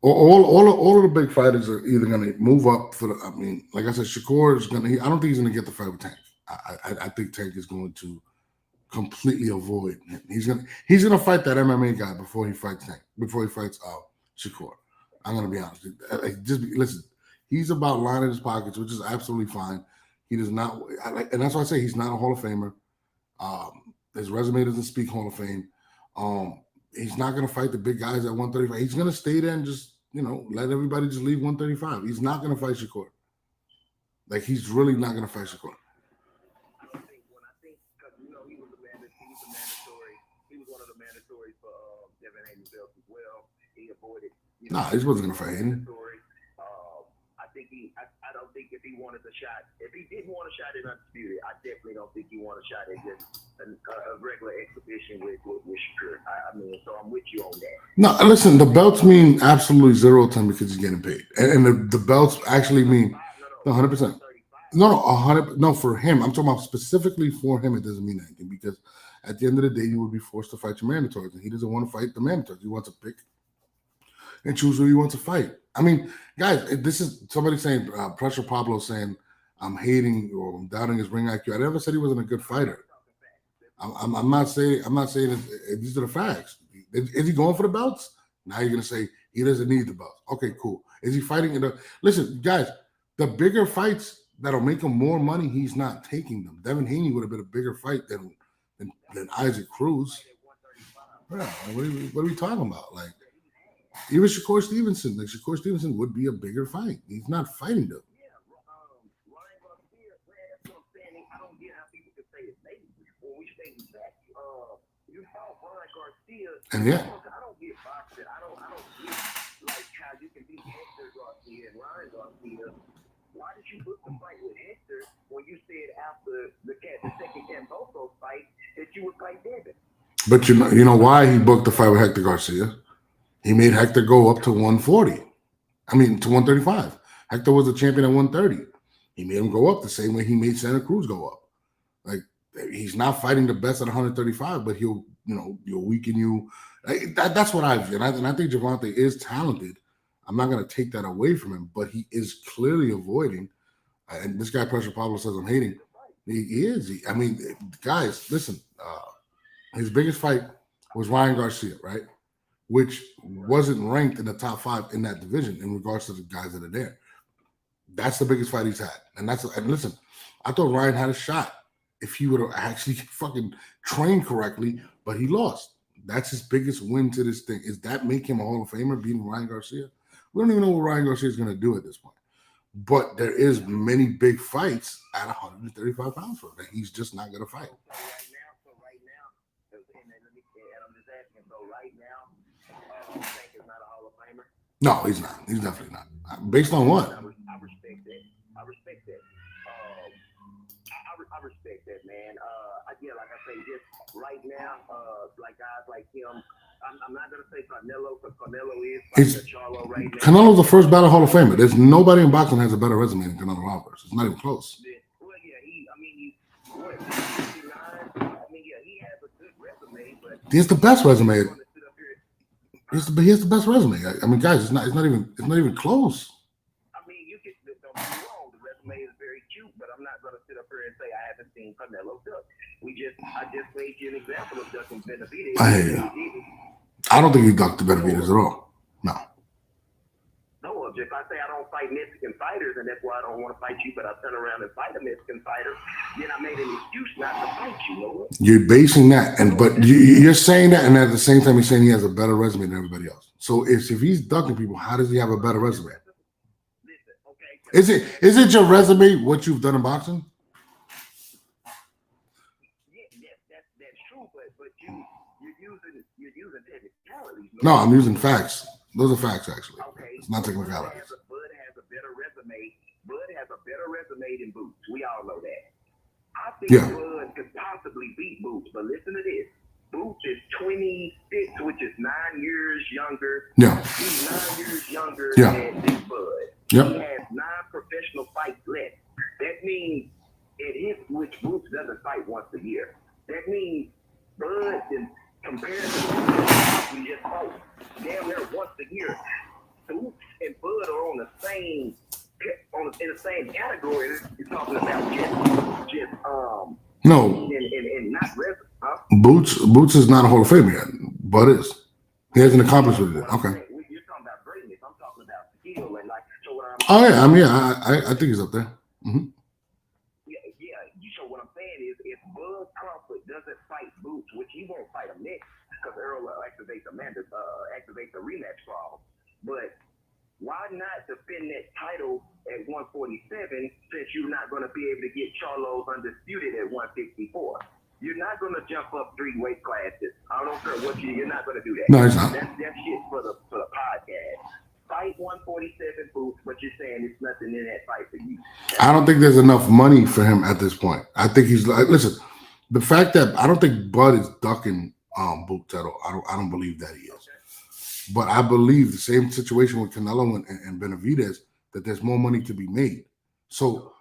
all of the big fighters are either going to move up for the. I mean, like I said, Shakur is going to. I don't think he's going to get the fight with Tank. I think Tank is going to completely avoid. He's gonna fight that MMA guy before he fights Tank. Before he fights Shakur. I'm gonna be honest. Listen. He's about lining his pockets, which is absolutely fine. He does not, and that's why I say he's not a Hall of Famer. His resume doesn't speak Hall of Fame. He's not going to fight the big guys at 135. He's going to stay there and just, let everybody just leave 135. He's not going to fight Shakur. Like, he's really not going to fight Shakur. I don't think, because, he was mandatory. He was one of the mandatories for Devin Haney's belt as well. He avoided. Nah, he wasn't going to fight Haney. I don't think if he wanted a shot, if he didn't want a shot at Undisputed, I definitely don't think he wanted a shot at just a regular exhibition with Shakur. I mean, so I'm with you on that. No, listen, the belts mean absolutely zero to him because he's getting paid. And the belts actually mean 100%. No, 100. No, for him, I'm talking about specifically for him, it doesn't mean anything because at the end of the day, you would be forced to fight your mandatories. And he doesn't want to fight the mandatories. He wants to pick and choose who he wants to fight. I mean, guys, this is somebody saying, Pressure Pablo saying, I'm hating or I'm doubting his ring IQ. I never said he wasn't a good fighter. I'm not saying these are the facts. Is he going for the belts? Now you're gonna say he doesn't need the belts. Okay, cool. Is he fighting in the? Listen, guys, the bigger fights that'll make him more money, he's not taking them. Devin Haney would have been a bigger fight than Isaac Cruz. Yeah, what are we talking about? Like, even Shakur Stevenson. Like, Shakur Stevenson would be a bigger fight. He's not fighting them. Ryan Garcia, that's what I'm saying. I don't get how people can say his name when we say that. You fought Ryan Garcia. And yeah. I don't get boxing. I don't get like how you can beat Hector Garcia and Ryan Garcia. Why did you book the fight with Hector when you said after the second Camboso fight that you would fight Devin? But you know why he booked the fight with Hector Garcia? He made Hector go up to 140. I mean, to 135. Hector was a champion at 130. He made him go up the same way he made Santa Cruz go up. Like, he's not fighting the best at 135, but he'll weaken you. That's what I view. And I think Gervonta is talented. I'm not going to take that away from him, but he is clearly avoiding. And this guy, Pressure Pablo, says I'm hating. He is. I mean, guys, listen. His biggest fight was Ryan Garcia, right? Which wasn't ranked in the top 5 in that division in regards to the guys that are there. That's the biggest fight he's had. And listen, I thought Ryan had a shot if he would have actually fucking trained correctly, but he lost. That's his biggest win to this thing. Is that make him a Hall of Famer, beating Ryan Garcia? We don't even know what Ryan Garcia is going to do at this point. But there is many big fights at 135 pounds for him that he's just not going to fight. Think is not a Hall of Famer? No, he's not. He's definitely not. Based on what? I respect that. I respect that. I respect that, man. Like I say, just right now, like guys like him, I'm not gonna say Canelo because Canelo is like Charlo right now. Canelo's the first battle Hall of Famer. There's nobody in boxing that has a better resume than Canelo Alvarez. It's not even close. Well, yeah, he's 59. He has a good resume, but he has the best resume. He has the best resume. I mean, guys, it's not even close. I mean, you can don't get me wrong. The resume is very cute, but I'm not going to sit up here and say I haven't seen Canelo duck. I just made you an example of ducking Benavidez. I don't think he ducked the Benavidez at all. No. No, if I say I don't fight Mexican fighters, and that's why I don't want to fight you, but I turn around and fight a Mexican fighter, then I made an excuse not to fight you. Lord. You're basing that, but you're saying that, and at the same time, you're saying he has a better resume than everybody else. So if he's ducking people, how does he have a better resume? Listen, okay. Is it your resume what you've done in boxing? Yeah, that's true, but you're using technicalities. No, I'm using facts. Those are facts, actually. Okay. It's not technicalities. Bud has a better resume. Bud has a better resume than Boots. We all know that. I think Bud could possibly beat Boots, but listen to this. Boots is 26, which is 9 years younger. Yeah. He's 9 years younger than Bud. Yep. He has 9 professional fights left. That means which Boots doesn't fight once a year. That means Bud is compared to we just fought damn near once a year. Boots and Bud are on the same in the same category. You're talking about just no and not resume. Huh? Boots is not a Hall of Famer yet. Bud is. He hasn't accomplished with it. Okay. You're talking about Oh yeah, I mean, I think he's up there. Hmm. Yeah, yeah. So what I'm saying is, if Bud Crawford doesn't fight Boots, which he won't fight him next, because Earl will activate the rematch clause. But why not defend that title at 147 since you're not going to be able to get Charlo's undisputed at 154? You're not going to jump up 3 weight classes. I don't care what you're not going to do that. No, he's not. That's shit for the podcast. Fight 147 Boots, but you're saying it's nothing in that fight for you. I don't think there's enough money for him at this point. I think he's like, listen, the fact that I don't think Bud is ducking Boots at all. I don't believe that he is. But I believe the same situation with Canelo and Benavidez, that there's more money to be made. So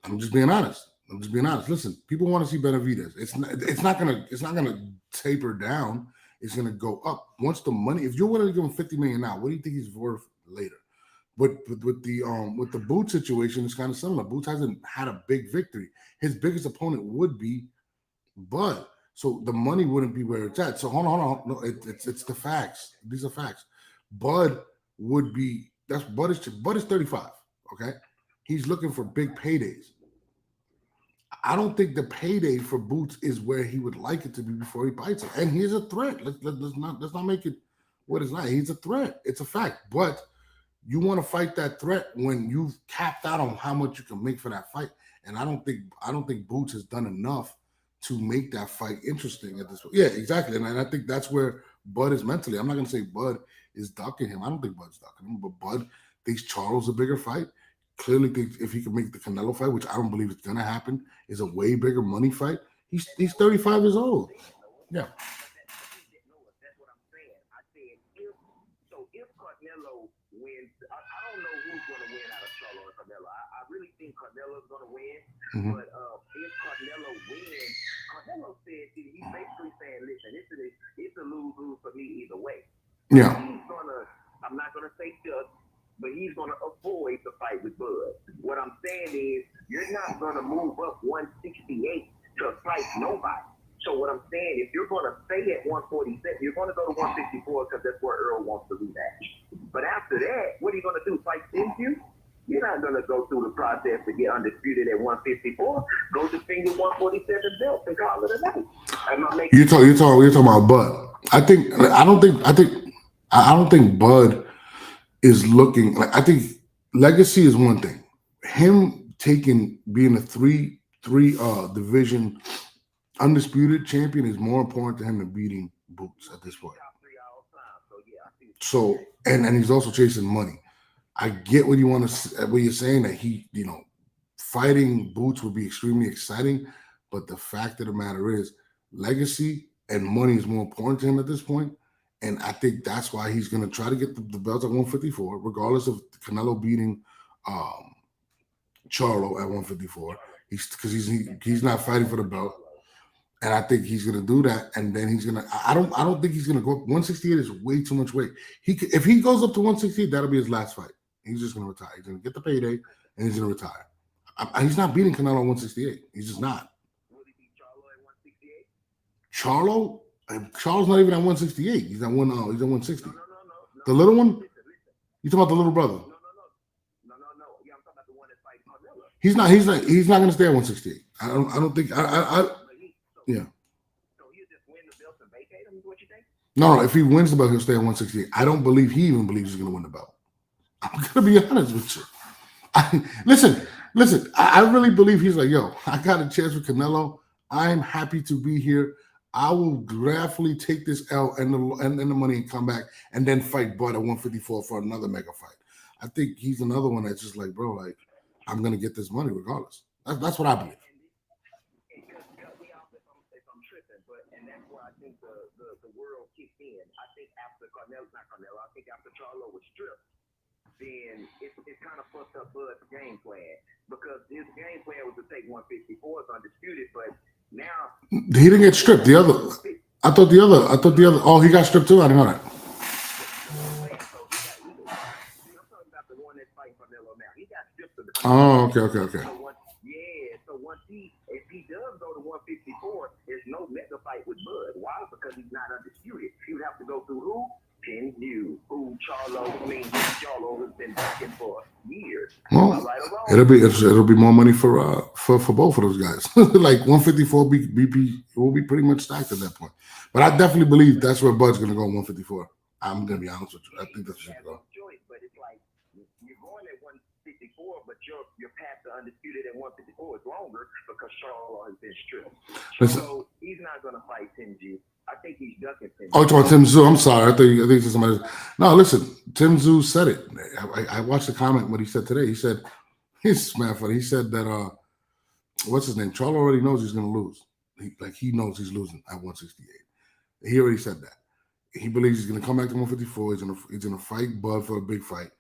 I'm just being honest. Listen, people want to see Benavidez. It's not gonna taper down. It's gonna go up. Once the money, if you're willing to give him 50 million now, what do you think he's worth later? But with the Boots situation, it's kind of similar. Boots hasn't had a big victory. His biggest opponent would be Bud. So the money wouldn't be where it's at. So hold on. No, it's the facts. These are facts. Bud would be Bud is 35. Okay, he's looking for big paydays. I don't think the payday for Boots is where he would like it to be before he bites it. And he's a threat. Let's not make it what it's not. He's a threat. It's a fact. But you want to fight that threat when you've capped out on how much you can make for that fight. And I don't think Boots has done enough to make that fight interesting at this point. Yeah, exactly. And I think that's where Bud is mentally. I'm not gonna say Bud is ducking him. I don't think Bud's ducking him, but Bud thinks Charles a bigger fight. Clearly thinks if he can make the Canelo fight, which I don't believe is gonna happen, is a way bigger money fight. He's 35 years old. Yeah. That's what I'm saying. I said if Canelo wins, I don't know who's going to win out of Charlo or Canelo. I really think Canelo's going to win. Mm-hmm. But if Canelo wins, Canelo said he's basically saying, listen, it's a lose-lose for me either way. Yeah. I'm not gonna say just, but he's gonna avoid the fight with Bud. What I'm saying is, you're not gonna move up 168 to fight nobody. So what I'm saying, if you're gonna stay at 147, you're gonna go to 154 because that's where Earl wants to rematch. But after that, what are you gonna do? Fight Cynthia? You're not gonna go through the process to get undisputed at 154. Go defend your 147 belt and call it a night. You're talking about Bud. I don't think Bud is looking like. I think legacy is one thing. Him being a three division undisputed champion is more important to him than beating Boots at this point. So and he's also chasing money. I get what you're saying, that fighting Boots would be extremely exciting, but the fact of the matter is, legacy and money is more important to him at this point. And I think that's why he's going to try to get the belt at 154, regardless of Canelo beating Charlo at 154. He's not fighting for the belt, and I think he's going to do that. And then he's going to. I don't think he's going to go up. 168 is way too much weight. If he goes up to 168, that'll be his last fight. He's just going to retire. He's going to get the payday, and he's going to retire. He's not beating Canelo at 168. He's just not. Will he beat Charlo at 168? Charlo's not even at 168. He's at 160. No. The little one? Listen. You talking about the little brother? No. Yeah, I'm talking about the one that's fighting Canelo. He's not going to stay at 168. I don't think. Yeah. So he'll just win the belt and vacate him. Is what you think? No. If he wins the belt, he'll stay at 168. I don't believe he even believes he's going to win the belt. I'm going to be honest with you. Listen. I really believe he's like, yo, I got a chance with Canelo. I'm happy to be here. I will gratefully take this L and the money and come back and then fight Bud at 154 for another mega fight. I think he's another one that's just like, bro, like, I'm going to get this money regardless. That's what I believe. And cut me off if I'm tripping, and that's why I think the world kicked in. I think after I think after Charlo was stripped, then it kind of fucked up Bud's game plan, because his game plan was to take 154 as undisputed, but now he didn't get stripped. I thought the other. Oh, he got stripped too. I didn't know that. I'm talking about the one that's fighting Canelo now. He got stripped. Oh, okay. So if he does go to 154, there's no mega fight with Bud. Why? Because he's not undisputed. He would have to go through who? Pin you, who Charlo has been backing for years. Well, Am I right or wrong? it'll be more money for both of those guys. Like 154 will be pretty much stacked at that point. But I definitely believe that's where Bud's gonna go 154. I'm gonna be honest with you. I think that's where he's going. Choice, but it's like you're going at 154, but your path to undisputed at 154 is longer because Charlo has been stripped. So he's not gonna fight Tim G. I think he's ducking Tim. Oh, it's on Tim Tszyu. I'm sorry. I think it's somebody. No, listen. Tim Tszyu said it. I watched the comment what he said today. He said he's mad funny. He said that what's his name? Charlo already knows he's gonna lose. He knows he's losing at 168. He already said that. He believes he's gonna come back to 154. He's gonna fight Bud for a big fight.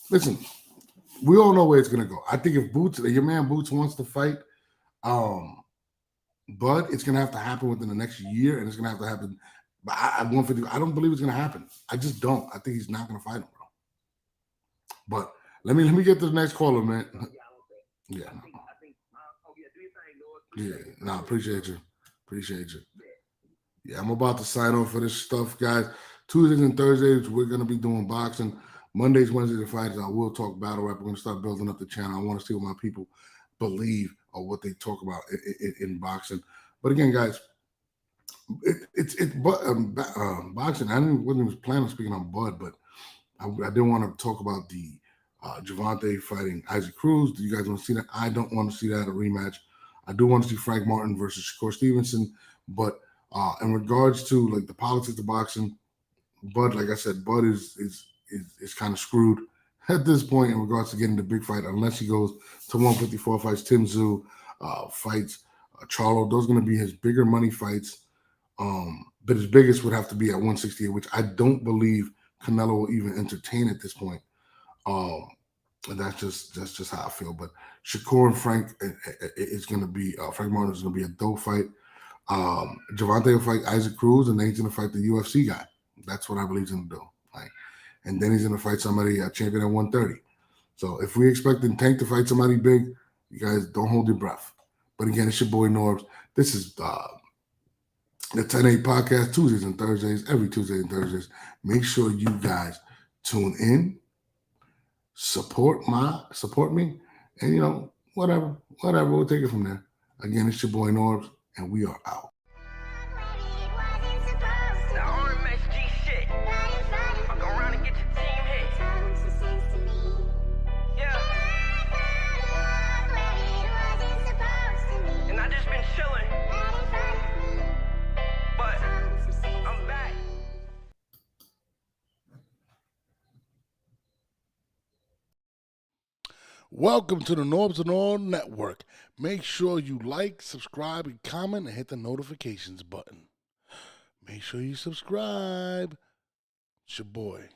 Listen, we all know where it's gonna go. I think if your man Boots wants to fight, Bud, it's gonna have to happen within the next year, and it's gonna have to happen. But at 150, I don't believe it's gonna happen. I just don't. I think he's not gonna fight him, bro. But let me get to the next caller, man. Yeah. Yeah. No, appreciate you. Yeah, I'm about to sign off for this stuff, guys. Tuesdays and Thursdays, we're gonna be doing boxing. Mondays, Wednesdays, and Fridays, I will talk battle rap. We're gonna start building up the channel. I want to see what my people believe or what they talk about in boxing. But again, guys, boxing. Wasn't even planning on speaking on Bud, but I did want to talk about the Gervonta fighting Isaac Cruz. Do you guys want to see that? I don't want to see that a rematch. I do want to see Frank Martin versus Shakur Stevenson. But in regards to like the politics of boxing, Bud, like I said, Bud is kind of screwed at this point in regards to getting the big fight, unless he goes to 154, fights Tim Tszyu, fights Charlo. Those are going to be his bigger money fights. But his biggest would have to be at 168, which I don't believe Canelo will even entertain at this point. And that's just how I feel. But Shakur and Frank is going to be Frank Martin is going to be a dope fight. Gervonta will fight Isaac Cruz, and then he's going to fight the UFC guy. That's what I believe he's going to do. And then he's going to fight somebody a champion at 130. So if we expect Tank to fight somebody big, you guys don't hold your breath. But again, it's your boy Norbs. This is the 10-8 podcast, Tuesdays and Thursdays, every Tuesday and Thursdays. Make sure you guys tune in, support me, and whatever. We'll take it from there. Again, it's your boy Norbs, and we are out. Welcome to the Norbs and All Network. Make sure you like, subscribe, and comment, and hit the notifications button. Make sure you subscribe. It's your boy.